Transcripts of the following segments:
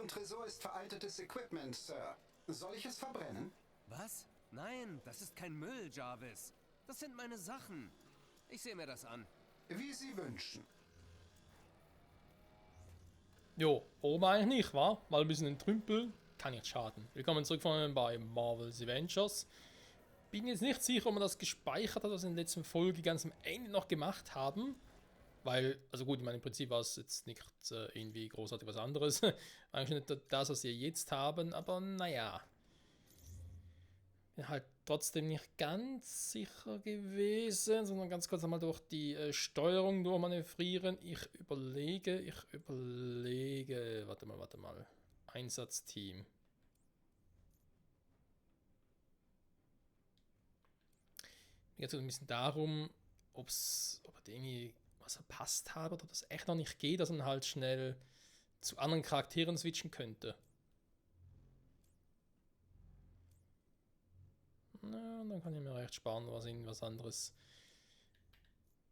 Tresor ist veraltetes Equipment, Sir. Soll ich es verbrennen? Was? Nein, das ist kein Müll, Jarvis. Das sind meine Sachen. Ich sehe mir das an. Wie Sie wünschen. Jo, oben eigentlich nicht, wa? Weil ein bisschen ein Trümpel kann nicht schaden. Willkommen zurück von bei Marvel's Avengers. Bin jetzt nicht sicher, ob man das gespeichert hat, was wir in der letzten Folge ganz am Ende noch gemacht haben. Weil, also gut, ich meine, im Prinzip war es jetzt nicht irgendwie großartig was anderes. Eigentlich nicht das, was wir jetzt haben, aber naja. Bin halt trotzdem nicht ganz sicher gewesen, sondern ganz kurz einmal durch die Steuerung durchmanövrieren. Ich überlege. Warte mal. Einsatzteam. Mir geht es ein bisschen darum, ob irgendwie was verpasst habe oder das echt noch nicht geht, dass man halt schnell zu anderen Charakteren switchen könnte. Na, dann kann ich mir recht sparen, was irgendwas anderes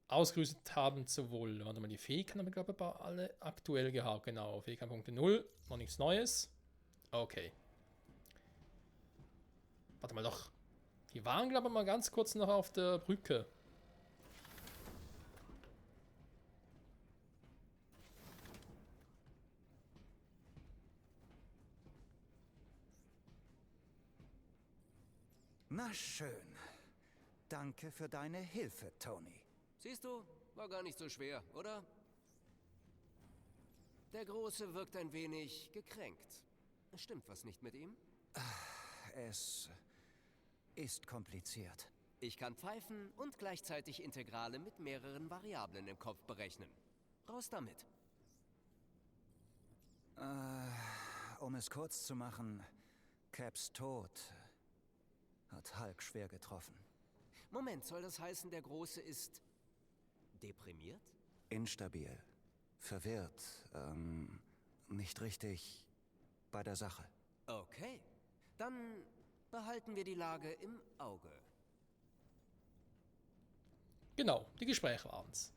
ausgerüstet haben zu wollen. Warte mal, die Fähigkeiten haben wir, glaube ich, alle aktuell gehabt. Genau, Fähigkeitspunkte 0, noch nichts Neues. Okay. Warte mal doch. Die waren, glaube ich, mal ganz kurz noch auf der Brücke. Na schön. Danke für deine Hilfe, Tony. Siehst du, war gar nicht so schwer, oder? Der Große wirkt ein wenig gekränkt. Stimmt was nicht mit ihm? Es ist kompliziert. Ich kann pfeifen und gleichzeitig Integrale mit mehreren Variablen im Kopf berechnen. Raus damit. Um es kurz zu machen, Caps Tod hat Hulk schwer getroffen. Moment, soll das heißen, der Große ist deprimiert? Instabil, verwirrt, nicht richtig bei der Sache. Okay, dann behalten wir die Lage im Auge. Genau, die Gespräche waren's.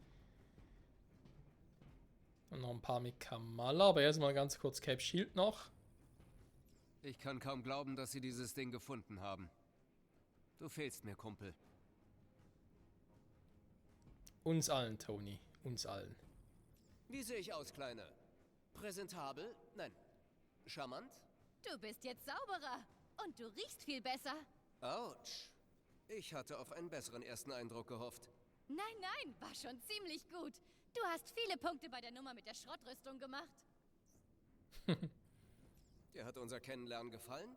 Und noch ein paar mit Kamala, aber erstmal ganz kurz Cap Shield noch. Ich kann kaum glauben, dass sie dieses Ding gefunden haben. Du fehlst mir, Kumpel. Uns allen, Tony. Uns allen. Wie sehe ich aus, Kleine? Präsentabel? Nein. Charmant? Du bist jetzt sauberer. Und du riechst viel besser. Autsch. Ich hatte auf einen besseren ersten Eindruck gehofft. Nein, war schon ziemlich gut. Du hast viele Punkte bei der Nummer mit der Schrottrüstung gemacht. Dir hat unser Kennenlernen gefallen?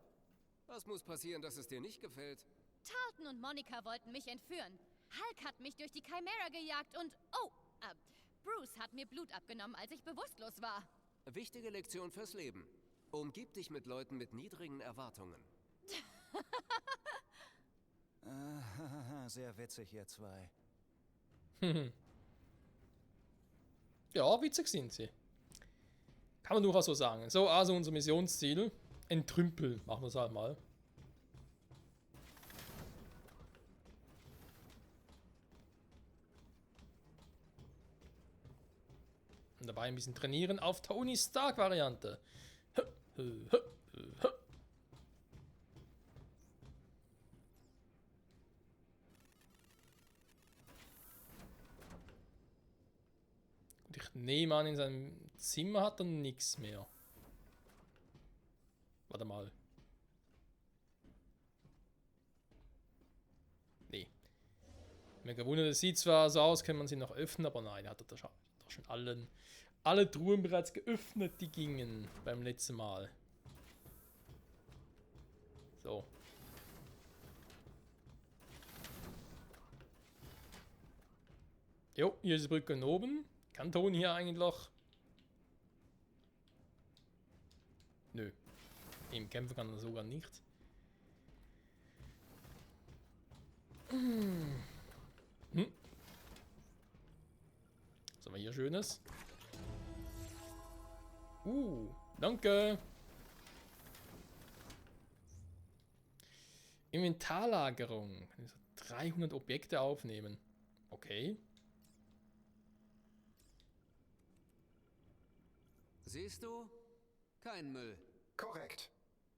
Was muss passieren, dass es dir nicht gefällt? Tarleton und Monica wollten mich entführen. Hulk hat mich durch die Chimera gejagt und... Bruce hat mir Blut abgenommen, als ich bewusstlos war. Wichtige Lektion fürs Leben. Umgib dich mit Leuten mit niedrigen Erwartungen. Sehr witzig, ihr zwei. Ja, witzig sind sie. Kann man durchaus so sagen. So, also unser Missionsziel. Entrümpel. Machen wir es halt mal. Und dabei ein bisschen trainieren auf Tony Stark Variante. Und ich nehme an, in seinem Zimmer hat er nichts mehr. Warte mal. Nee. Mir gewundert, es sieht zwar so aus, kann man sie noch öffnen, aber nein, er hat doch schon alle Truhen bereits geöffnet, die gingen beim letzten Mal. So. Jo, hier ist die Brücke oben. Kann Tony hier eigentlich? Nö. Im Kämpfen kann er sogar nicht. Was haben wir hier Schönes? Danke. Inventarlagerung. Kann ich so 300 Objekte aufnehmen. Okay. Siehst du? Kein Müll. Korrekt.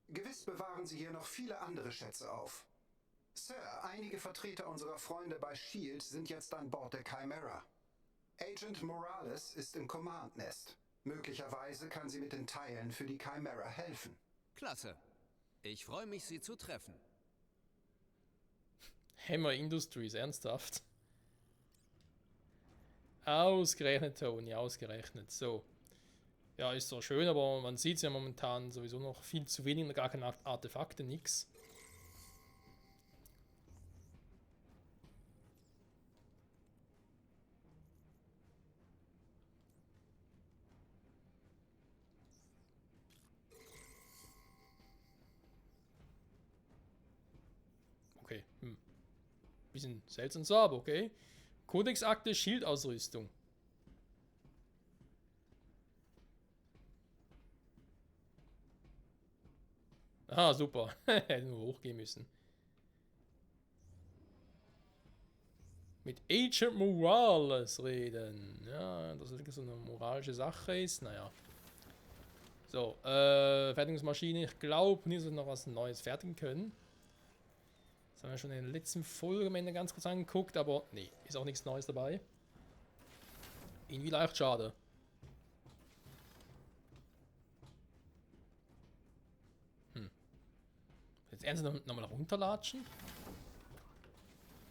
Gewiss bewahren Sie hier noch viele andere Schätze auf. Sir, einige Vertreter unserer Freunde bei S.H.I.E.L.D. sind jetzt an Bord der Chimera. Agent Morales ist im Command Nest. Möglicherweise kann sie mit den Teilen für die Chimera helfen. Klasse. Ich freue mich, Sie zu treffen. Hammer Industries, ernsthaft? Ausgerechnet, Tony, ausgerechnet. So. Ja, ist zwar schön, aber man sieht ja momentan sowieso noch viel zu wenig, gar keine Artefakte, nix. Okay, bisschen seltsam so, aber okay. Kodexakte, Schildausrüstung. Ah, super. Hätten wir hochgehen müssen. Mit Agent Morales reden. Ja, dass das so eine moralische Sache ist. Naja. So, Fertigungsmaschine. Ich glaube nicht, dass wir noch was Neues fertigen können. Das haben wir schon in der letzten Folge am Ende ganz kurz angeguckt, aber nee, ist auch nichts Neues dabei. Irgendwie leicht schade. Jetzt ernsthaft nochmal runterlatschen?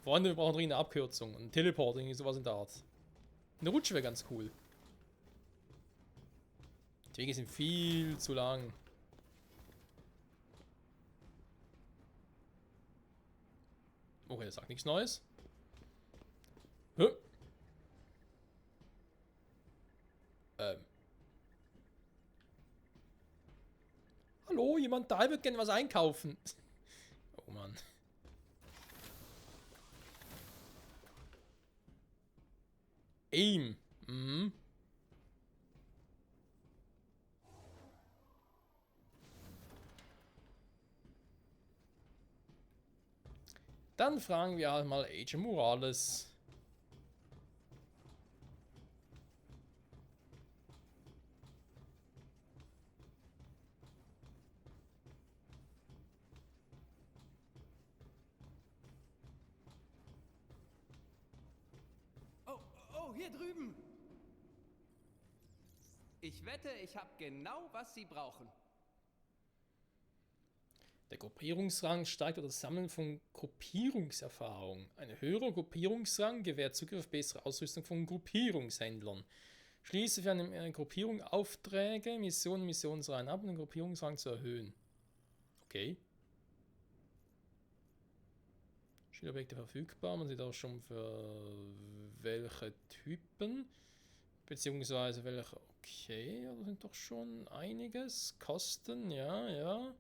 Freunde, wir brauchen dringend eine Abkürzung. Ein Teleport, irgendwie sowas in der Art. Eine Rutsche wäre ganz cool. Die Wege sind viel zu lang. Okay, das sagt nichts Neues. Hä? Hallo, jemand da wird gerne was einkaufen. Oh Mann. Aim. Mhm. Dann fragen wir halt mal Agent Morales. Oh, hier drüben. Ich wette, ich habe genau, was Sie brauchen. Der Gruppierungsrang steigt durch das Sammeln von Gruppierungserfahrung. Ein höherer Gruppierungsrang gewährt Zugriff auf bessere Ausrüstung von Gruppierungshändlern. Schließe für eine Gruppierung Aufträge, Missionsreihen ab, um den Gruppierungsrang zu erhöhen. Okay. Schilobjekte verfügbar, man sieht auch schon für welche Typen, beziehungsweise welche. Okay, da sind doch schon einiges. Kosten, ja, ja.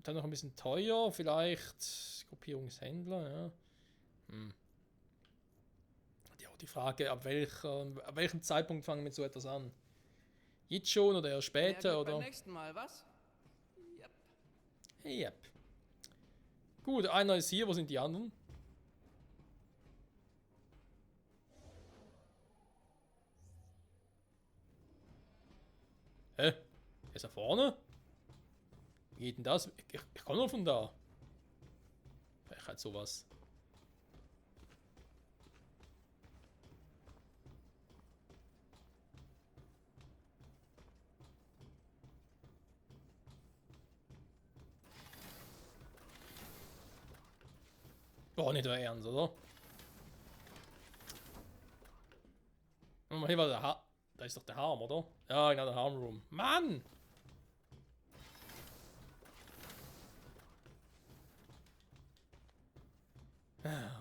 Dann noch ein bisschen teuer, vielleicht Gruppierungshändler, ja. Ja, auch die Frage, ab welchem Zeitpunkt fangen wir mit so etwas an? Jetzt schon oder eher später, oder? Beim nächsten Mal, was? Yep. Yep. Gut, einer ist hier, wo sind die anderen? Hä? Ist er vorne? Wie geht denn das? Ich komme nur von da. Vielleicht halt sowas. Oh, nicht der Ernst, oder? Mal hier war der da ist doch der Harm, oder? Ja, genau, der Harm Room. Mann!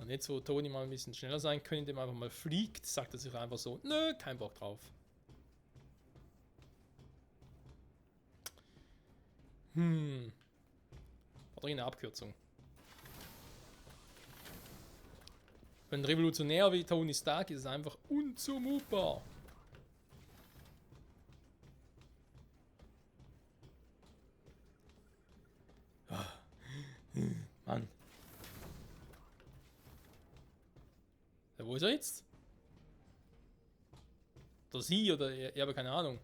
Und jetzt, wo Tony mal ein bisschen schneller sein könnte, indem er einfach mal fliegt, sagt er sich einfach so, nö, kein Bock drauf. Oder eine Abkürzung. Für einen Revolutionär wie Tony Stark ist es einfach unzumutbar. Mann. Ja, wo ist er jetzt? Oder sie, oder ich habe keine Ahnung.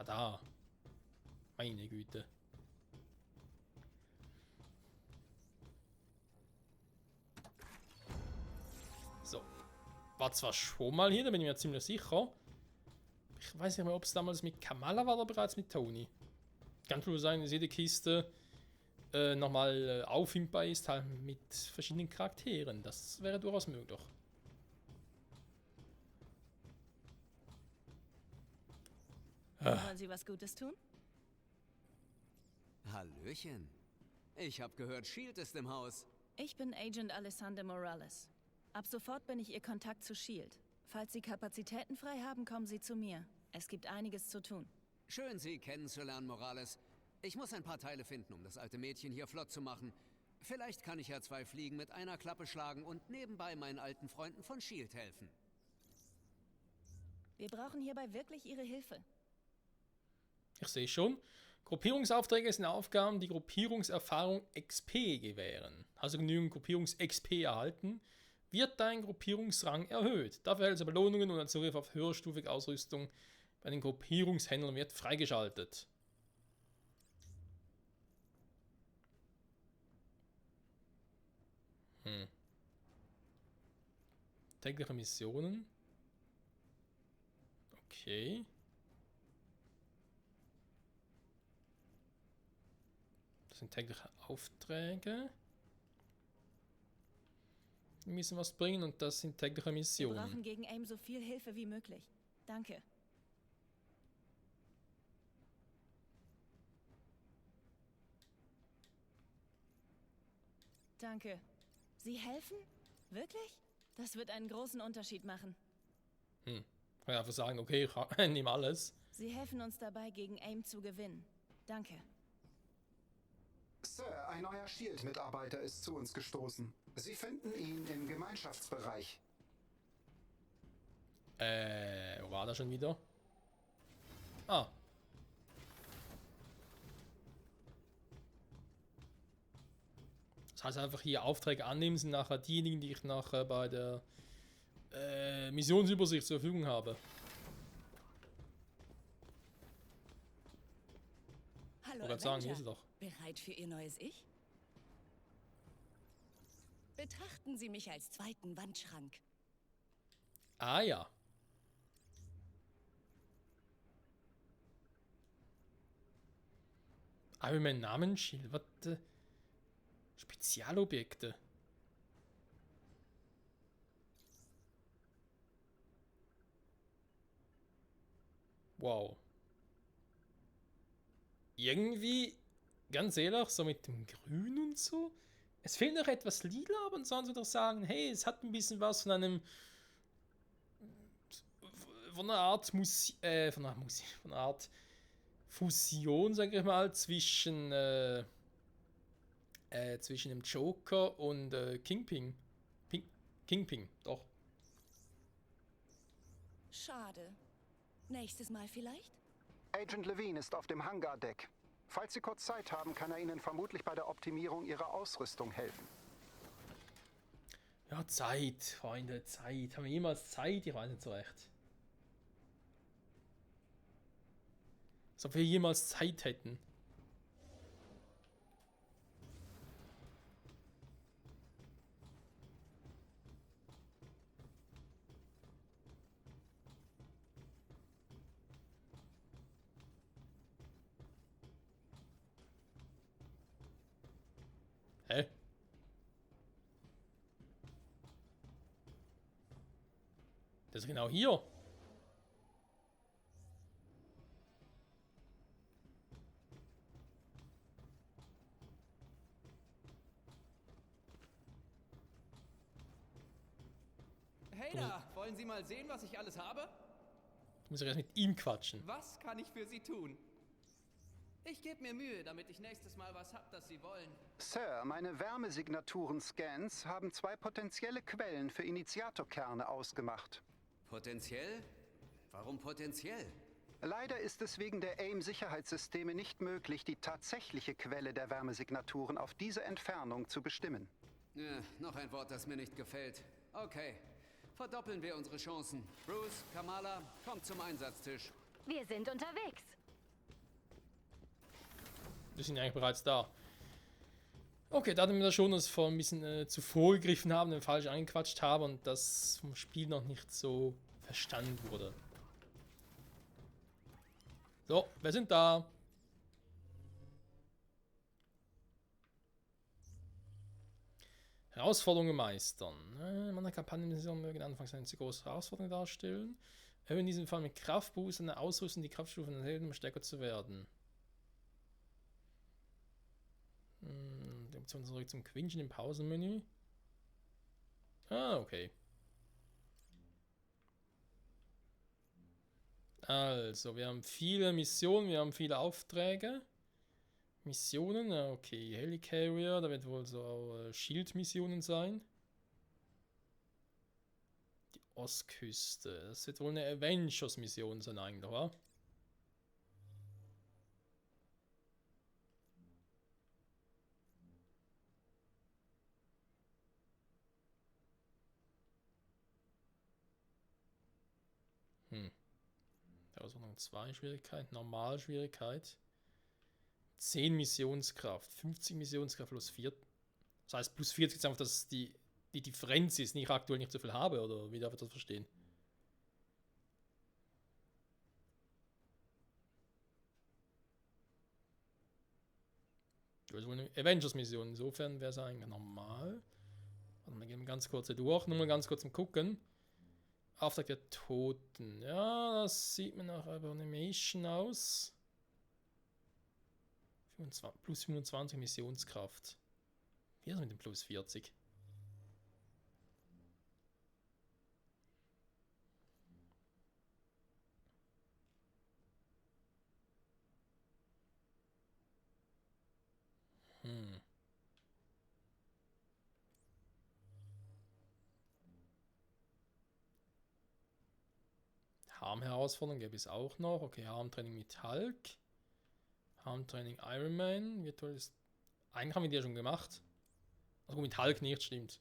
Ah, da. Meine Güte. So. War zwar schon mal hier, da bin ich mir ziemlich sicher. Ich weiß nicht mehr, ob es damals mit Kamala war oder bereits mit Tony. Kann wohl sein, dass jede Kiste nochmal auffindbar ist, halt mit verschiedenen Charakteren. Das wäre durchaus möglich. Wollen Sie was Gutes tun? Hallöchen. Ich habe gehört, Shield ist im Haus. Ich bin Agent Alessandra Morales. Ab sofort bin ich Ihr Kontakt zu Shield. Falls Sie Kapazitäten frei haben, kommen Sie zu mir. Es gibt einiges zu tun. Schön, Sie kennenzulernen, Morales. Ich muss ein paar Teile finden, um das alte Mädchen hier flott zu machen. Vielleicht kann ich ja 2 Fliegen mit einer Klappe schlagen und nebenbei meinen alten Freunden von Shield helfen. Wir brauchen hierbei wirklich Ihre Hilfe. Ich sehe schon. Gruppierungsaufträge sind Aufgaben, die Gruppierungserfahrung XP gewähren. Also genügend Gruppierungs-XP erhalten, wird dein Gruppierungsrang erhöht. Dafür erhältst du Belohnungen und ein Zugriff auf höherstufige Ausrüstung bei den Gruppierungshändlern wird freigeschaltet. Tägliche Missionen. Okay. Das sind tägliche Aufträge. Die müssen was bringen und das sind tägliche Wir Missionen. brauchen gegen AIM so viel Hilfe wie möglich. Danke. Danke. Sie helfen? Wirklich? Das wird einen großen Unterschied machen. Ich kann einfach sagen, okay, ich nehme alles. Sie helfen uns dabei, gegen AIM zu gewinnen. Danke. Sir, ein neuer Shield-Mitarbeiter ist zu uns gestoßen. Sie finden ihn im Gemeinschaftsbereich. Wo war das schon wieder? Ah. Das heißt einfach hier Aufträge annehmen, sind nachher diejenigen, die ich nachher bei der Missionsübersicht zur Verfügung habe. Hallo, Ich wollte sagen, hier Avenger. ist er doch. Bereit für Ihr neues Ich? Betrachten Sie mich als zweiten Wandschrank. Ah ja. Aber mein Namensschild, was? Spezialobjekte. Wow. Irgendwie, ganz ehrlich, so mit dem Grün und so. Es fehlt noch etwas lila, aber sonst würde ich sagen, hey, es hat ein bisschen was von einem von einer Art von einer Art Fusion, sage ich mal, zwischen dem Joker und Kingpin. Kingpin, doch. Schade. Nächstes Mal vielleicht? Agent Levine ist auf dem Hangardeck. Falls Sie kurz Zeit haben, kann er Ihnen vermutlich bei der Optimierung Ihrer Ausrüstung helfen. Ja, Zeit, Freunde, Zeit. Haben wir jemals Zeit? Ich weiß nicht so recht. Als ob wir jemals Zeit hätten. Hä? Das ist genau hier. Hey da, wollen Sie mal sehen, was ich alles habe? Ich muss ja erst mit ihm quatschen. Was kann ich für Sie tun? Ich gebe mir Mühe, damit ich nächstes Mal was hab, das Sie wollen. Sir, meine Wärmesignaturen-Scans haben 2 potenzielle Quellen für Initiatorkerne ausgemacht. Potenziell? Warum potenziell? Leider ist es wegen der AIM-Sicherheitssysteme nicht möglich, die tatsächliche Quelle der Wärmesignaturen auf diese Entfernung zu bestimmen. Noch ein Wort, das mir nicht gefällt. Okay, verdoppeln wir unsere Chancen. Bruce, Kamala, kommt zum Einsatztisch. Wir sind unterwegs. Wir sind eigentlich bereits da. Okay, da hatten wir das schon, dass wir vor ein bisschen zuvor gegriffen haben, den falsch eingequatscht haben und das vom Spiel noch nicht so verstanden wurde. So, wir sind da. Herausforderungen meistern. Meine Kampagnenmission mögen anfangs eine zu große Herausforderung darstellen. In diesem Fall mit Kraftboost eine Ausrüstung die Kraftstufen des Helden, um stärker zu werden. Die Option zurück zum Quinchen im Pausenmenü. Ah, okay. Also, wir haben viele Missionen, wir haben viele Aufträge. Missionen, okay, Helicarrier, da wird wohl so auch Shield-Missionen sein. Die Ostküste, das wird wohl eine Avengers-Mission sein eigentlich, oder? Herausforderung 2 Schwierigkeit, Normalschwierigkeit. 10 Missionskraft, 50 Missionskraft plus 4. Das heißt, plus 40 ist einfach, dass die Differenz ist, nicht aktuell nicht so viel habe, oder wie darf ich das verstehen? Das ist wohl eine Avengers-Mission, insofern wäre es eigentlich normal. Warte mal, gehen wir ganz kurz durch, nur mal ganz kurz zum Gucken. Auftrag der Toten. Ja, das sieht mir nach Animation aus. 25, plus 25 Missionskraft. Wie ist das mit dem plus 40? Harm-Herausforderung gäbe es auch noch. Okay, Harm-Training mit Hulk. Harm-Training Iron Man. Virtuelles. Eigentlich haben wir die ja schon gemacht. Also mit Hulk nicht, stimmt.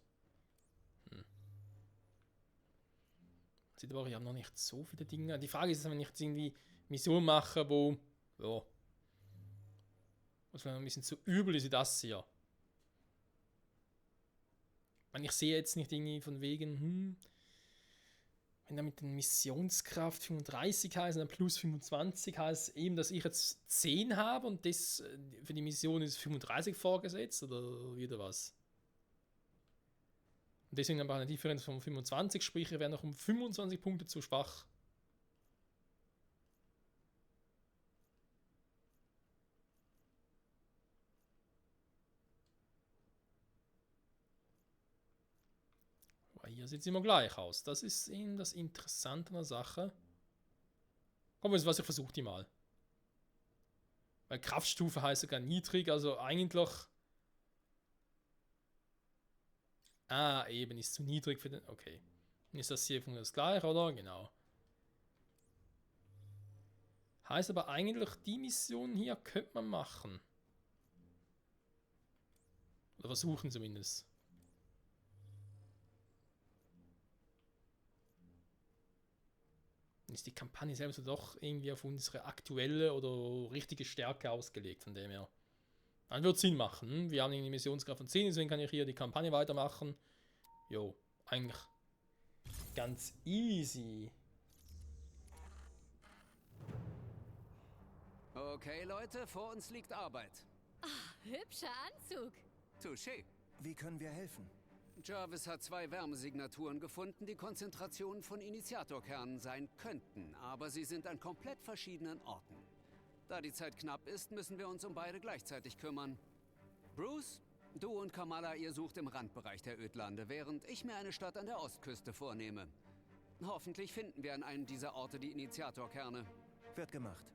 Sieht aber auch, ich habe noch nicht so viele Dinge. Die Frage ist, wenn ich jetzt irgendwie Mission mache, wo. Ja. Was ein bisschen zu übel ist wie das hier. Ich sehe jetzt nicht irgendwie von wegen, wenn da mit der Missionskraft 35 heißt und dann plus 25 heißt eben, dass ich jetzt 10 habe und das für die Mission ist 35 vorgesetzt oder wieder was. Und deswegen aber eine Differenz von 25, sprich, ich wäre noch um 25 Punkte zu schwach. Hier sieht es immer gleich aus. Das ist eben das Interessante an der Sache. Komm, was ich versuche die mal. Weil Kraftstufe heißt sogar niedrig, also eigentlich. Eben ist zu niedrig für den. Okay. Dann ist das hier das gleiche, oder? Genau. Heißt aber eigentlich, die Mission hier könnte man machen. Oder versuchen zumindest. Ist die Kampagne selbst doch irgendwie auf unsere aktuelle oder richtige Stärke ausgelegt, von dem her. Dann wird es Sinn machen. Wir haben eine Missionskraft von 10, deswegen kann ich hier die Kampagne weitermachen. Jo, eigentlich ganz easy. Okay, Leute, vor uns liegt Arbeit. Hübscher Anzug. Touché. Wie können wir helfen? Jarvis hat 2 Wärmesignaturen gefunden, die Konzentrationen von Initiatorkernen sein könnten, aber sie sind an komplett verschiedenen Orten. Da die Zeit knapp ist, müssen wir uns um beide gleichzeitig kümmern. Bruce, du und Kamala, ihr sucht im Randbereich der Ödlande, während ich mir eine Stadt an der Ostküste vornehme. Hoffentlich finden wir an einem dieser Orte die Initiatorkerne. Wird gemacht.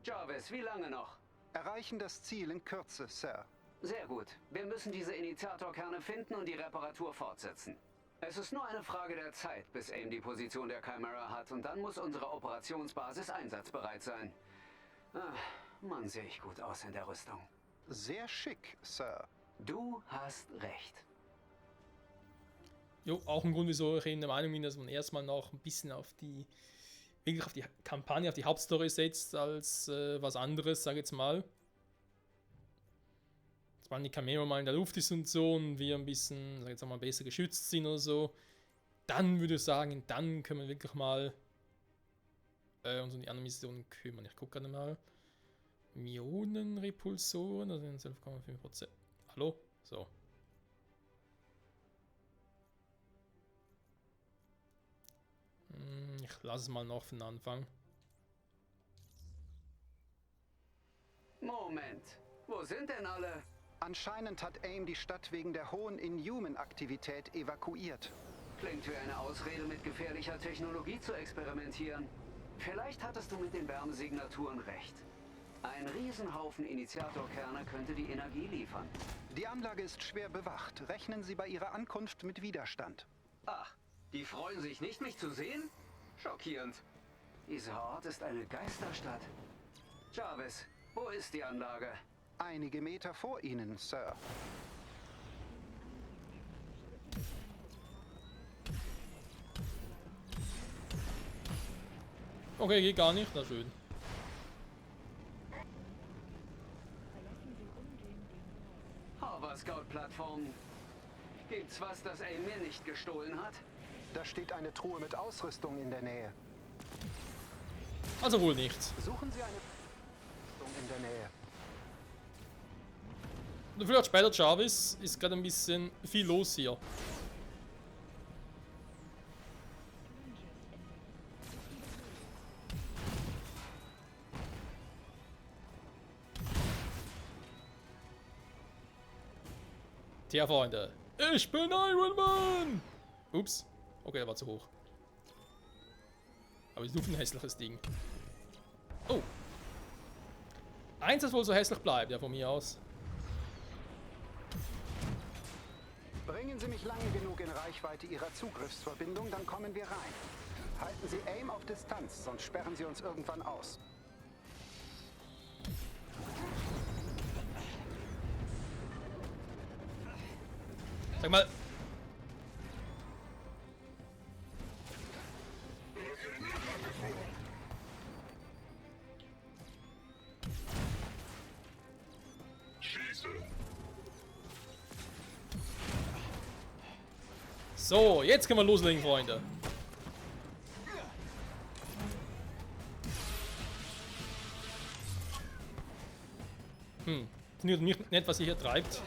Jarvis, wie lange noch? Erreichen das Ziel in Kürze, Sir. Sehr gut. Wir müssen diese Initiatorkerne finden und die Reparatur fortsetzen. Es ist nur eine Frage der Zeit, bis AIM die Position der Chimera hat und dann muss unsere Operationsbasis einsatzbereit sein. Mann, sehe ich gut aus in der Rüstung. Sehr schick, Sir. Du hast recht. Jo, auch ein Grund, wieso ich der Meinung bin, dass man erstmal noch ein bisschen wirklich auf die Kampagne, auf die Hauptstory setzt, als was anderes, sag ich jetzt mal. Dass man die Camera mal in der Luft ist und so und wir ein bisschen, sag ich jetzt mal, besser geschützt sind oder so. Dann würde ich sagen, dann können wir wirklich mal uns um die anderen Missionen kümmern. Ich gucke gerade mal. Mionenrepulsoren, also 12,5%. Hallo? So. Ich lasse es mal noch von Anfang. Moment, wo sind denn alle? Anscheinend hat AIM die Stadt wegen der hohen Inhuman-Aktivität evakuiert. Klingt wie eine Ausrede, mit gefährlicher Technologie zu experimentieren. Vielleicht hattest du mit den Wärmesignaturen recht. Ein Riesenhaufen Initiatorkerne könnte die Energie liefern. Die Anlage ist schwer bewacht. Rechnen Sie bei Ihrer Ankunft mit Widerstand. Ach, die freuen sich nicht, mich zu sehen? Schockierend. Dieser Ort ist eine Geisterstadt. Jarvis, wo ist die Anlage? Einige Meter vor Ihnen, Sir. Okay, geht gar nicht, na schön. Hover Scout-Plattform. Gibt's was, das AIM mir nicht gestohlen hat? Da steht eine Truhe mit Ausrüstung in der Nähe. Also wohl nichts. Suchen Sie eine Ausrüstung in der Nähe. Dafür hat später Jarvis, ist gerade ein bisschen viel los hier. Tja, Freunde, ich bin Iron Man! Ups, okay, der war zu hoch. Aber ist nur ein hässliches Ding. Oh. Eins, das wohl so hässlich bleibt, ja, von mir aus. Bringen Sie mich lange genug in Reichweite Ihrer Zugriffsverbindung, dann kommen wir rein. Halten Sie AIM auf Distanz, sonst sperren Sie uns irgendwann aus. Sag mal. So, jetzt können wir loslegen, Freunde. Nicht, was ihr hier treibt.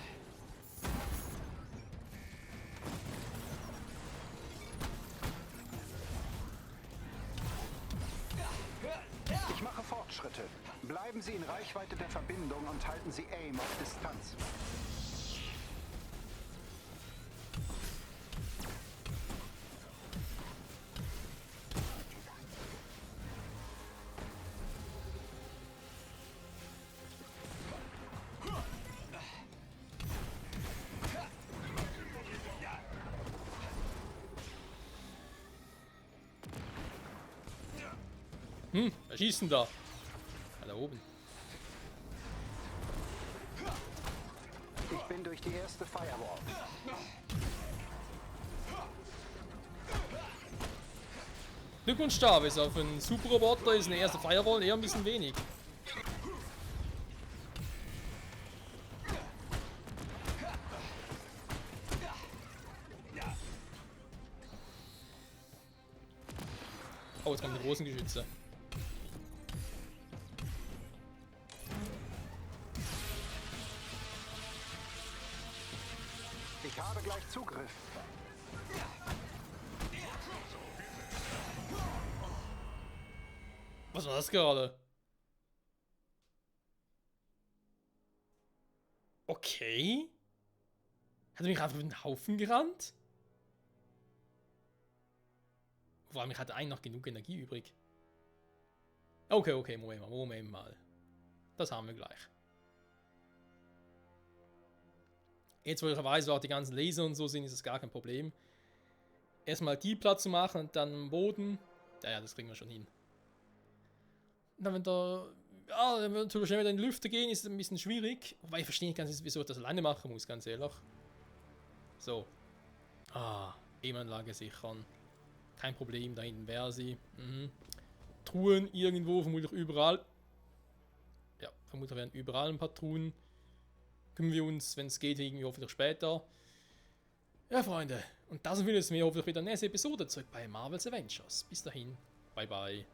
Ich mache Fortschritte. Bleiben Sie in Reichweite der Verbindung und halten Sie AIM auf Distanz. Wer schießt denn da? Ah, da oben. Ich bin durch die erste Firewall. Glückwunsch, Jarvis. Auf einen Superroboter ist eine erste Firewall eher ein bisschen wenig. Oh, jetzt kommen die großen Geschütze. Ich habe gleich Zugriff. Was war das gerade? Okay. Hat er mich einfach über den Haufen gerannt? Vor allem, ich hatte eigentlich noch genug Energie übrig. Okay, Moment mal. Das haben wir gleich. Jetzt, wo ich weiß, wo auch die ganzen Laser und so sind, ist es gar kein Problem. Erstmal die Platz zu machen und dann am Boden. Ja, das kriegen wir schon hin. Und dann, wenn der Ja, wenn wir natürlich schnell wieder in die Lüfte gehen, ist es ein bisschen schwierig. Wobei ich verstehe nicht ganz, wieso ich das alleine machen muss, ganz ehrlich. So. E-Anlage sichern. Kein Problem, da hinten wäre sie. Truhen irgendwo, vermutlich überall. Ja, vermutlich werden überall ein paar Truhen. Kümmern wir uns, wenn es geht, irgendwie hoffentlich später. Ja, Freunde. Und das will es mir hoffentlich wieder in der nächsten Episode zurück bei Marvel's Avengers. Bis dahin. Bye bye.